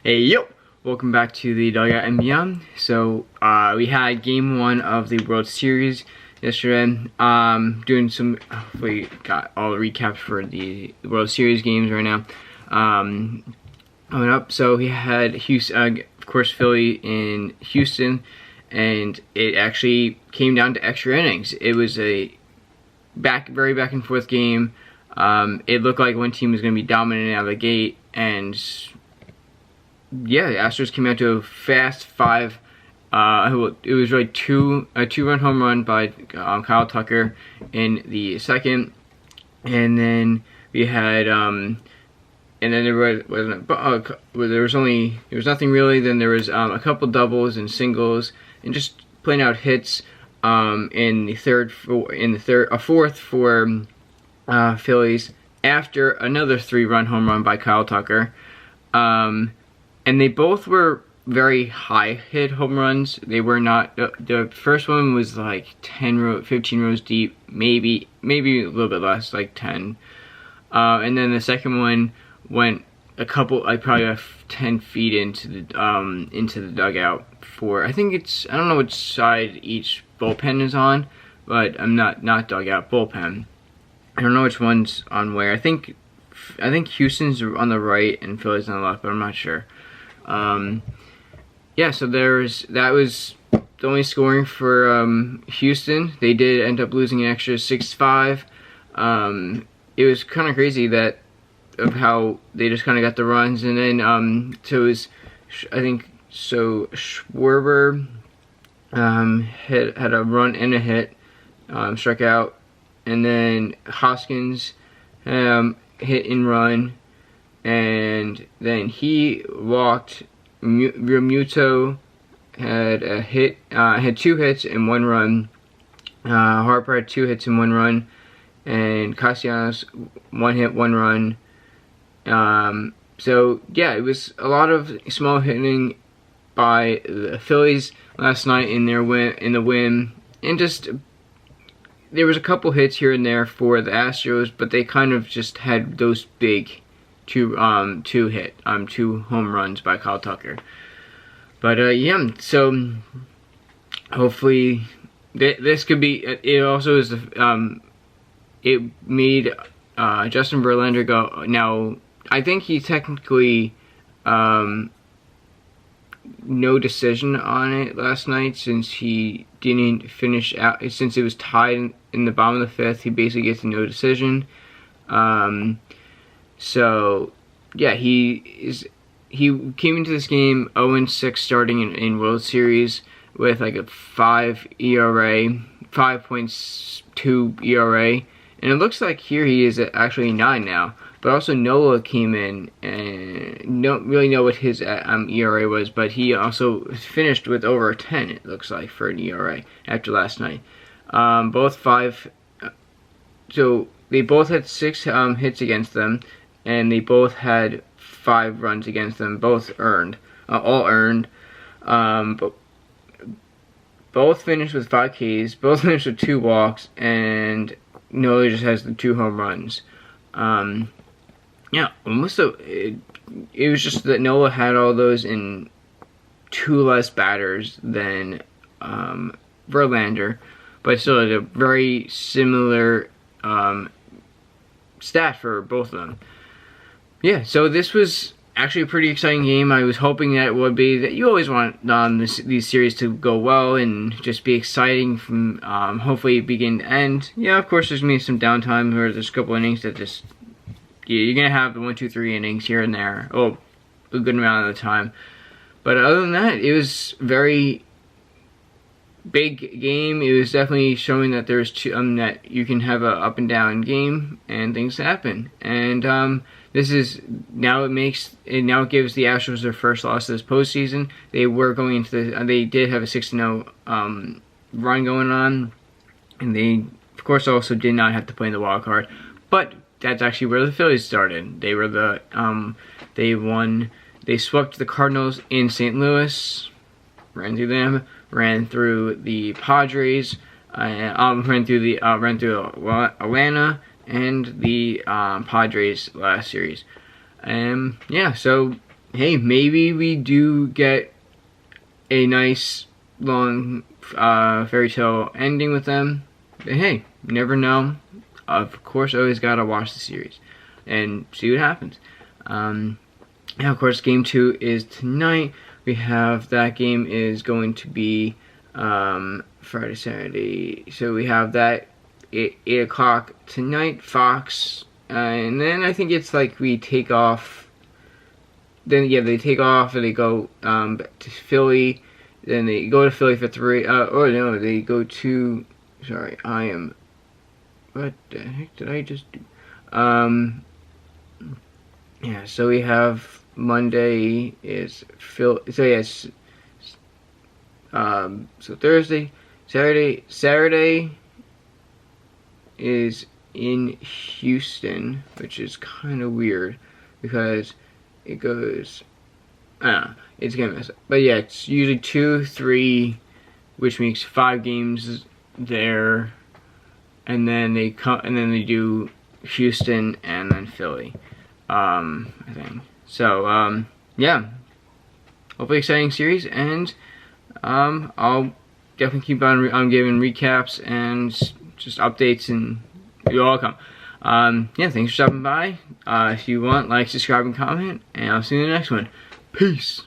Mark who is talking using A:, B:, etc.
A: Hey yo! Welcome back to the Dugout and Beyond. So we had game 1 of the World Series yesterday. Doing some, we got all the recaps for the World Series games right now. Coming up, so we had Houston, of course, Philly in Houston, and it actually came down to extra innings. It was a very back and forth game. It looked like one team was going to be dominant out of the gate, and yeah, the Astros came out to a fast 5. It was really a two-run home run by Kyle Tucker in the second, and then we had and then there was nothing really. Then there was a couple doubles and singles and just playing out hits in the fourth for Phillies after another 3-run home run by Kyle Tucker. And they both were very high hit home runs. They were not, the first one was like 15 rows deep, maybe a little bit less, like 10. And then the second one went probably 10 feet into the dugout for, I don't know which side each bullpen is on, but I'm not dugout, bullpen. I don't know which one's on where. I think Houston's on the right and Philly's on the left, but I'm not sure. Yeah, so that was the only scoring for Houston. They did end up losing an extra 6-5. It was kind of crazy of how they just kind of got the runs, and then so it was, I think, so Schwarber had a run and a hit, struck out, and then Hoskins hit and run, and then he walked. Realmuto had a hit, had 2 hits and 1 run. Harper had 2 hits and 1 run, and Castellanos 1 hit, 1 run. So yeah, it was a lot of small hitting by the Phillies last night in the win, and just there was a couple hits here and there for the Astros, but they kind of just had those big two home runs by Kyle Tucker. But yeah, so hopefully this could be. It also is it made Justin Verlander go. Now I think he technically no decision on it last night, since he didn't finish out, since it was tied in the bottom of the 5th. He basically gets a no decision. So yeah, he came into this game 0-6 starting in World Series with like a 5.2 ERA, and it looks like here he is at actually 9 now. But also Nola came in and don't really know what his ERA was, but he also finished with over a 10, it looks like, for an ERA after last night. Both 5, so they both had 6 hits against them, and they both had 5 runs against them, both earned, all earned. But both finished with 5 Ks, both finished with 2 walks, and Nola just has the 2 home runs. Yeah, it was just that Nola had all those in 2 less batters than Verlander, but still had a very similar stat for both of them. Yeah, so this was actually a pretty exciting game. I was hoping that it would be. That you always want these series to go well and just be exciting from hopefully begin to end. Yeah, of course there's going to be some downtime where there's a couple innings that just, you're going to have the 1, 2, 3 innings here and there. Oh, a good amount of the time. But other than that, it was very big game. It was definitely showing that there's that you can have a up and down game and things happen. And this is now it gives the Astros their first loss of this postseason. They were going into they did have a 6-0 run going on, and they of course also did not have to play in the wild card. But that's actually where the Phillies started. They were they swept the Cardinals in St. Louis, ran through them, ran through the Padres, ran through Atlanta and the Padres last series. Yeah, so hey, maybe we do get a nice long fairy tale ending with them. But hey, you never know. Of course, always gotta watch the series and see what happens. Now, of course, game 2 is tonight. We have that game is going to be Friday, Saturday. So we have that 8 o'clock tonight, Fox. And then I think it's like we take off. Then, yeah, they take off and they go back to Philly. Then they go to Philly for 3. Or no, they go to. Sorry, I am. What the heck did I just do? Yeah, so we have Monday is Phil. So yes, so Thursday, Saturday is in Houston, which is kind of weird because it goes. I don't know, it's gonna mess up. But yeah, it's usually 2, 3, which makes 5 games there, and then they come and then they do Houston and then Philly. I think so. Yeah, hopefully exciting series, and I'll definitely keep on giving recaps and just updates, and you're welcome. Yeah, thanks for stopping by. If you want, like, subscribe, and comment, and I'll see you in the next one. Peace.